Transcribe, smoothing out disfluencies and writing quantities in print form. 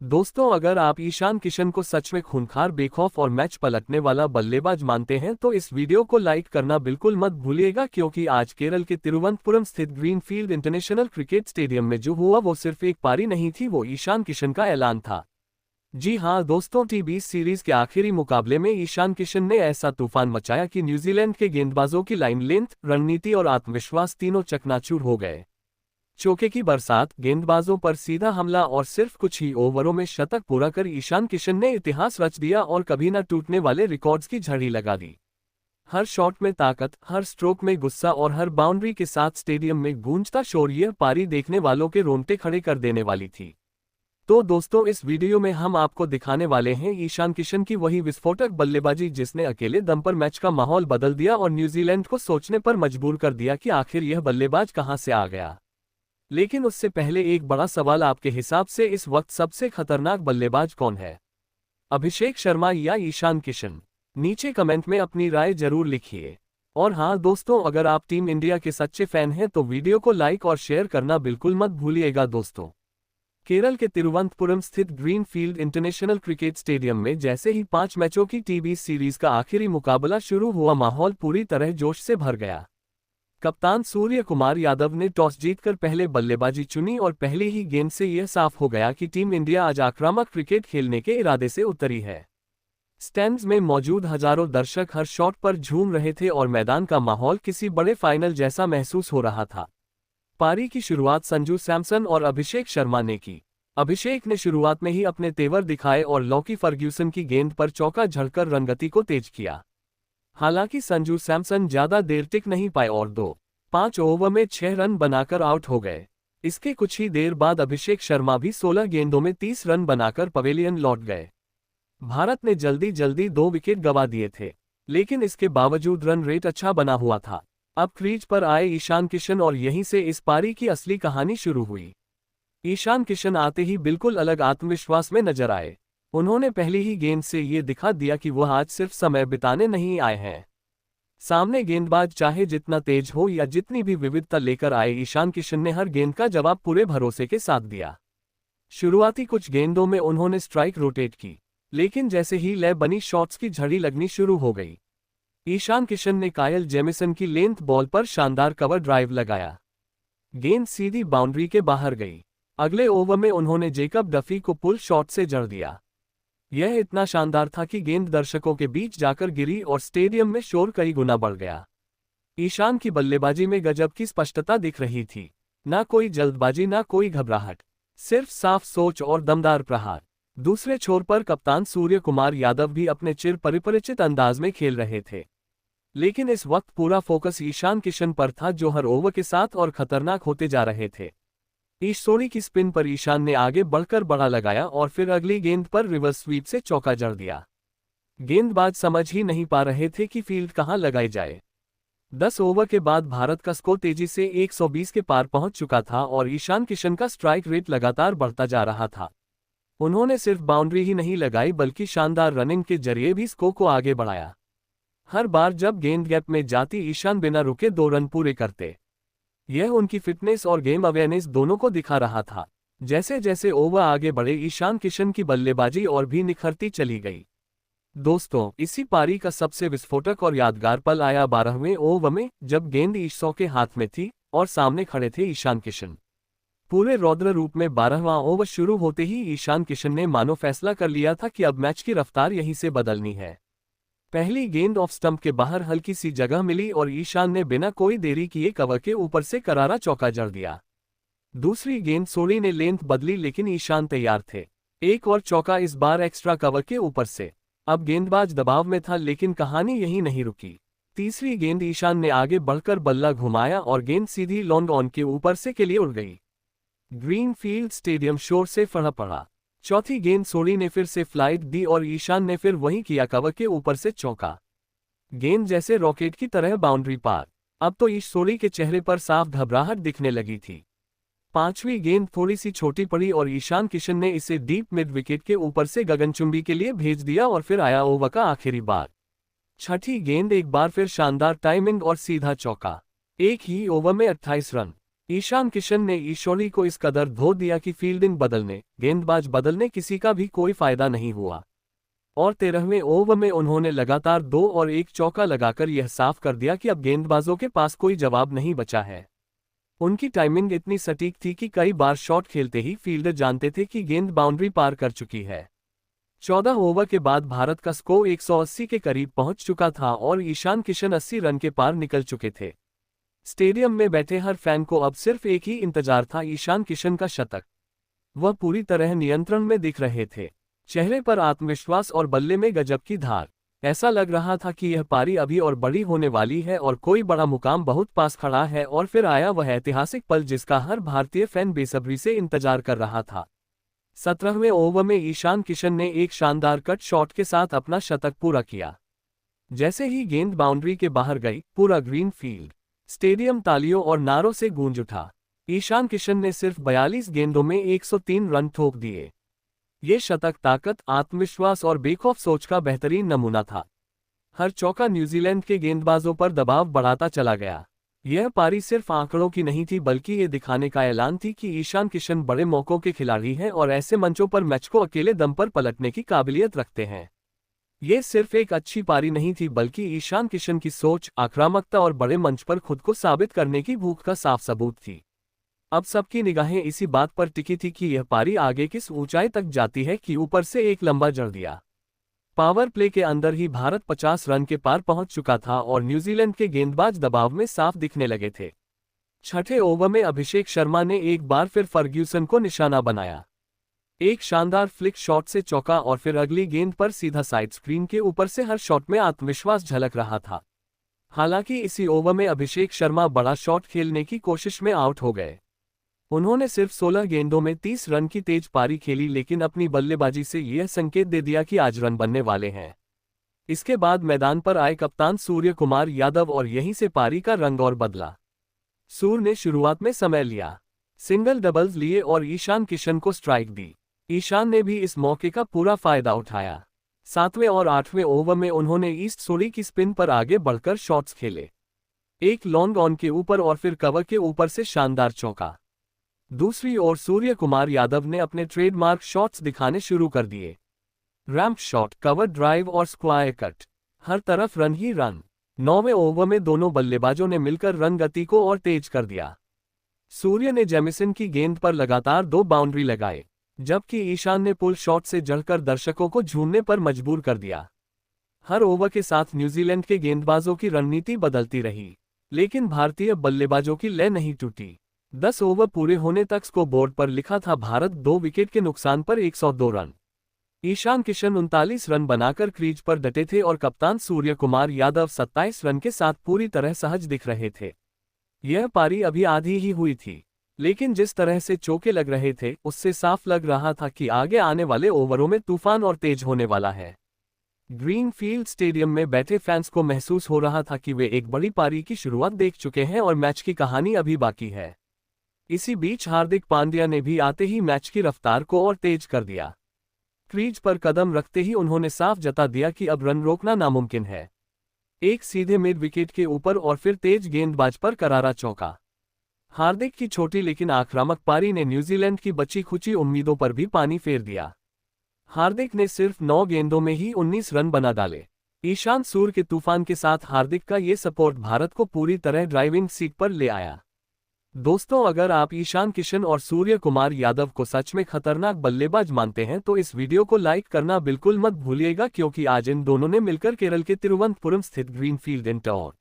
दोस्तों, अगर आप ईशान किशन को सच में खूंखार, बेखौफ और मैच पलटने वाला बल्लेबाज मानते हैं तो इस वीडियो को लाइक करना बिल्कुल मत भूलिएगा, क्योंकि आज केरल के तिरुवनंतपुरम स्थित ग्रीनफील्ड इंटरनेशनल क्रिकेट स्टेडियम में जो हुआ वो सिर्फ एक पारी नहीं थी, वो ईशान किशन का ऐलान था। जी हां दोस्तों, टी20 सीरीज के आखिरी मुकाबले में ईशान किशन ने ऐसा तूफान मचाया कि न्यूजीलैंड के गेंदबाजों की लाइन लेंथ, रणनीति और आत्मविश्वास तीनों चकनाचूर हो गए। चौके की बरसात, गेंदबाजों पर सीधा हमला और सिर्फ कुछ ही ओवरों में शतक पूरा कर ईशान किशन ने इतिहास रच दिया और कभी न टूटने वाले रिकॉर्ड्स की झड़ी लगा दी। हर शॉट में ताकत, हर स्ट्रोक में गुस्सा और हर बाउंड्री के साथ स्टेडियम में गूंजता शोर, यह पारी देखने वालों के रोंगटे खड़े कर देने वाली थी। तो दोस्तों, इस वीडियो में हम आपको दिखाने वाले हैं ईशान किशन की वही विस्फोटक बल्लेबाजी जिसने अकेले दम पर मैच का माहौल बदल दिया और न्यूजीलैंड को सोचने पर मजबूर कर दिया कि आखिर यह बल्लेबाज कहां से आ गया। लेकिन उससे पहले एक बड़ा सवाल, आपके हिसाब से इस वक्त सबसे खतरनाक बल्लेबाज कौन है? अभिषेक शर्मा या ईशान किशन? नीचे कमेंट में अपनी राय जरूर लिखिए। और हाँ दोस्तों, अगर आप टीम इंडिया के सच्चे फैन हैं तो वीडियो को लाइक और शेयर करना बिल्कुल मत भूलिएगा। दोस्तों, केरल के तिरुवनंतपुरम स्थित ग्रीनफील्ड इंटरनेशनल क्रिकेट स्टेडियम में जैसे ही 5 मैचों की टी20 सीरीज का आखिरी मुकाबला शुरू हुआ, माहौल पूरी तरह जोश से भर गया। कप्तान सूर्य कुमार यादव ने टॉस जीतकर पहले बल्लेबाजी चुनी और पहली ही गेंद से यह साफ हो गया कि टीम इंडिया आज आक्रामक क्रिकेट खेलने के इरादे से उतरी है। स्टैंड्स में मौजूद हजारों दर्शक हर शॉट पर झूम रहे थे और मैदान का माहौल किसी बड़े फाइनल जैसा महसूस हो रहा था। पारी की शुरुआत संजू सैमसन और अभिषेक शर्मा ने की। अभिषेक ने शुरुआत में ही अपने तेवर दिखाए और लॉकी फर्ग्यूसन की गेंद पर चौका झड़कर रनगति को तेज किया। हालांकि संजू सैमसन ज्यादा देर टिक नहीं पाए और 2-5 ओवर में 6 रन बनाकर आउट हो गए। इसके कुछ ही देर बाद अभिषेक शर्मा भी 16 गेंदों में 30 रन बनाकर पवेलियन लौट गए। भारत ने जल्दी जल्दी 2 विकेट गंवा दिए थे, लेकिन इसके बावजूद रन रेट अच्छा बना हुआ था। अब क्रीज पर आए ईशान किशन और यहीं से इस पारी की असली कहानी शुरू हुई। ईशान किशन आते ही बिल्कुल अलग आत्मविश्वास में नजर आए। उन्होंने पहली ही गेंद से ये दिखा दिया कि वह आज सिर्फ समय बिताने नहीं आए हैं। सामने गेंदबाज चाहे जितना तेज हो या जितनी भी विविधता लेकर आए, ईशान किशन ने हर गेंद का जवाब पूरे भरोसे के साथ दिया। शुरुआती कुछ गेंदों में उन्होंने स्ट्राइक रोटेट की, लेकिन जैसे ही लय बनी, शॉट्स की झड़ी लगनी शुरू हो गई। ईशान किशन ने कायल जेमिसन की लेंथ बॉल पर शानदार कवर ड्राइव लगाया। गेंद सीधी बाउंड्री के बाहर गई। अगले ओवर में उन्होंने जेकब डफी को पुल शॉट से जड़ दिया। यह इतना शानदार था कि गेंद दर्शकों के बीच जाकर गिरी और स्टेडियम में शोर कई गुना बढ़ गया। ईशान की बल्लेबाजी में गजब की स्पष्टता दिख रही थी। ना कोई जल्दबाजी, ना कोई घबराहट, सिर्फ साफ सोच और दमदार प्रहार। दूसरे छोर पर कप्तान सूर्य कुमार यादव भी अपने चिर परिपरिचित अंदाज में खेल रहे थे, लेकिन इस वक्त पूरा फोकस ईशान किशन पर था, जो हर ओवर के साथ और खतरनाक होते जा रहे थे। ईश्वरी की स्पिन पर ईशान ने आगे बढ़कर बड़ा लगाया और फिर अगली गेंद पर रिवर्स स्वीप से चौका जड़ दिया। गेंदबाज समझ ही नहीं पा रहे थे कि फील्ड कहां लगाई जाए। 10 ओवर के बाद भारत का स्कोर तेजी से 120 के पार पहुंच चुका था और ईशान किशन का स्ट्राइक रेट लगातार बढ़ता जा रहा था। उन्होंने सिर्फ बाउंड्री ही नहीं लगाई, बल्कि शानदार रनिंग के जरिए भी स्कोर को आगे बढ़ाया। हर बार जब गेंद गैप में जाती, ईशान बिना रुके 2 रन पूरे करते। यह उनकी फिटनेस और गेम अवेयरनेस दोनों को दिखा रहा था। जैसे जैसे ओवर आगे बढ़े, ईशान किशन की बल्लेबाजी और भी निखरती चली गई। दोस्तों, इसी पारी का सबसे विस्फोटक और यादगार पल आया 12वें ओवर में, जब गेंद ईशॉ के हाथ में थी और सामने खड़े थे ईशान किशन। पूरे रौद्र रूप में 12वां ओवर शुरू होते ही ईशान किशन ने मानो फैसला कर लिया था कि अब मैच की रफ्तार यहीं से बदलनी है। पहली गेंद ऑफ स्टंप के बाहर हल्की सी जगह मिली और ईशान ने बिना कोई देरी किए कवर के ऊपर से करारा चौका जड़ दिया। दूसरी गेंद सोली ने लेंथ बदली, लेकिन ईशान तैयार थे। एक और चौका, इस बार एक्स्ट्रा कवर के ऊपर से। अब गेंदबाज दबाव में था, लेकिन कहानी यहीं नहीं रुकी। तीसरी गेंद ईशान ने आगे बढ़कर बल्ला घुमाया और गेंद सीधी लॉन्ग ऑन के ऊपर से के लिए उड़ गई। ग्रीनफील्ड स्टेडियम शोर से फड़ा पड़ा। चौथी गेंद सोली ने फिर से फ्लाइट दी और ईशान ने फिर वही किया, कवर के ऊपर से चौका। गेंद जैसे रॉकेट की तरह बाउंड्री पार। अब तो सोली के चेहरे पर साफ घबराहट दिखने लगी थी। पांचवी गेंद थोड़ी सी छोटी पड़ी और ईशान किशन ने इसे डीप मिड विकेट के ऊपर से गगनचुंबी के लिए भेज दिया और फिर आया ओवर का आखिरी बार। छठी गेंद एक बार फिर शानदार टाइमिंग और सीधा चौका। एक ही ओवर में 28 रन। ईशान किशन ने ईश्वरी को इस कदर धो दिया कि फील्डिंग बदलने, गेंदबाज बदलने किसी का भी कोई फायदा नहीं हुआ और 13वें ओवर में उन्होंने लगातार 2 और 1 चौका लगाकर यह साफ कर दिया कि अब गेंदबाजों के पास कोई जवाब नहीं बचा है। उनकी टाइमिंग इतनी सटीक थी कि कई बार शॉट खेलते ही फील्डर जानते थे कि गेंद बाउंड्री पार कर चुकी है। 14 ओवर के बाद भारत का स्कोर 180 के करीब पहुंच चुका था और ईशान किशन 80 रन के पार निकल चुके थे। स्टेडियम में बैठे हर फैन को अब सिर्फ एक ही इंतजार था, ईशान किशन का शतक। वह पूरी तरह नियंत्रण में दिख रहे थे, चेहरे पर आत्मविश्वास और बल्ले में गजब की धार। ऐसा लग रहा था कि यह पारी अभी और बड़ी होने वाली है और कोई बड़ा मुकाम बहुत पास खड़ा है। और फिर आया वह ऐतिहासिक पल जिसका हर भारतीय फैन बेसब्री से इंतजार कर रहा था। 17वें ओवर में ईशान किशन ने एक शानदार कट शॉट के साथ अपना शतक पूरा किया। जैसे ही गेंद बाउंड्री के बाहर गई, पूरा ग्रीन फील्ड स्टेडियम तालियों और नारों से गूंज उठा। ईशान किशन ने सिर्फ 42 गेंदों में 103 रन ठोक दिए। ये शतक ताकत, आत्मविश्वास और बेखौफ सोच का बेहतरीन नमूना था। हर चौका न्यूजीलैंड के गेंदबाजों पर दबाव बढ़ाता चला गया। यह पारी सिर्फ आंकड़ों की नहीं थी, बल्कि ये दिखाने का ऐलान थी कि ईशान किशन बड़े मौकों के खिलाड़ी हैं और ऐसे मंचों पर मैच को अकेले दम पर पलटने की काबिलियत रखते हैं। ये सिर्फ एक अच्छी पारी नहीं थी, बल्कि ईशान किशन की सोच, आक्रामकता और बड़े मंच पर खुद को साबित करने की भूख का साफ सबूत थी। अब सबकी निगाहें इसी बात पर टिकी थी कि यह पारी आगे किस ऊंचाई तक जाती है कि ऊपर से एक लंबा जड़ दिया। पावर प्ले के अंदर ही भारत 50 रन के पार पहुंच चुका था और न्यूजीलैंड के गेंदबाज दबाव में साफ दिखने लगे थे। छठे ओवर में अभिषेक शर्मा ने एक बार फिर फर्ग्यूसन को निशाना बनाया। एक शानदार फ्लिक शॉट से चौका और फिर अगली गेंद पर सीधा साइड स्क्रीन के ऊपर से हर शॉट में आत्मविश्वास झलक रहा था। हालांकि इसी ओवर में अभिषेक शर्मा बड़ा शॉट खेलने की कोशिश में आउट हो गए। उन्होंने सिर्फ 16 गेंदों में 30 रन की तेज पारी खेली, लेकिन अपनी बल्लेबाजी से यह संकेत दे दिया कि आज रन बनने वाले हैं। इसके बाद मैदान पर आए कप्तान सूर्य कुमार यादव और यहीं से पारी का रंग और बदला। सूर्य ने शुरुआत में समय लिया, सिंगल डबल्स लिए और ईशान किशन को स्ट्राइक दी। ईशान ने भी इस मौके का पूरा फायदा उठाया। 7वें और 8वें ओवर में उन्होंने ईस्ट सोरी की स्पिन पर आगे बढ़कर शॉट्स खेले, एक लॉन्ग ऑन के ऊपर और फिर कवर के ऊपर से शानदार चौका। दूसरी ओर सूर्य कुमार यादव ने अपने ट्रेडमार्क शॉट्स दिखाने शुरू कर दिए, रैंप शॉट, कवर ड्राइव और स्क्वायर कट, हर तरफ रन ही रन। 9वें ओवर में दोनों बल्लेबाजों ने मिलकर रन गति को और तेज कर दिया। सूर्य ने जेमिसन की गेंद पर लगातार 2 बाउंड्री लगाए, जबकि ईशान ने पुल शॉट से जड़कर दर्शकों को झूमने पर मजबूर कर दिया। हर ओवर के साथ न्यूजीलैंड के गेंदबाजों की रणनीति बदलती रही, लेकिन भारतीय बल्लेबाजों की लय नहीं टूटी। 10 ओवर पूरे होने तक स्कोरबोर्ड पर लिखा था भारत 2 विकेट के नुकसान पर 102 रन। ईशान किशन 39 रन बनाकर क्रीज पर डटे थे और कप्तान सूर्य कुमार यादव 27 रन के साथ पूरी तरह सहज दिख रहे थे। यह पारी अभी आधी ही हुई थी, लेकिन जिस तरह से चौके लग रहे थे उससे साफ लग रहा था कि आगे आने वाले ओवरों में तूफान और तेज होने वाला है। ग्रीनफील्ड स्टेडियम में बैठे फैंस को महसूस हो रहा था कि वे एक बड़ी पारी की शुरुआत देख चुके हैं और मैच की कहानी अभी बाकी है। इसी बीच हार्दिक पांड्या ने भी आते ही मैच की रफ्तार को और तेज कर दिया। क्रीज पर कदम रखते ही उन्होंने साफ जता दिया कि अब रन रोकना नामुमकिन है। एक सीधे मिड विकेट के ऊपर और फिर तेज गेंदबाज पर करारा चौका। हार्दिक की छोटी लेकिन आक्रामक पारी ने न्यूजीलैंड की बची खुची उम्मीदों पर भी पानी फेर दिया। हार्दिक ने सिर्फ 9 गेंदों में ही 19 रन बना डाले। ईशान सूर्य के तूफान के साथ हार्दिक का ये सपोर्ट भारत को पूरी तरह ड्राइविंग सीट पर ले आया। दोस्तों, अगर आप ईशान किशन और सूर्य कुमार यादव को सच में खतरनाक बल्लेबाज मानते हैं तो इस वीडियो को लाइक करना बिल्कुल मत भूलिएगा, क्योंकि आज इन दोनों ने मिलकर केरल के तिरुवनंतपुरम स्थित ग्रीनफील्ड इंडोर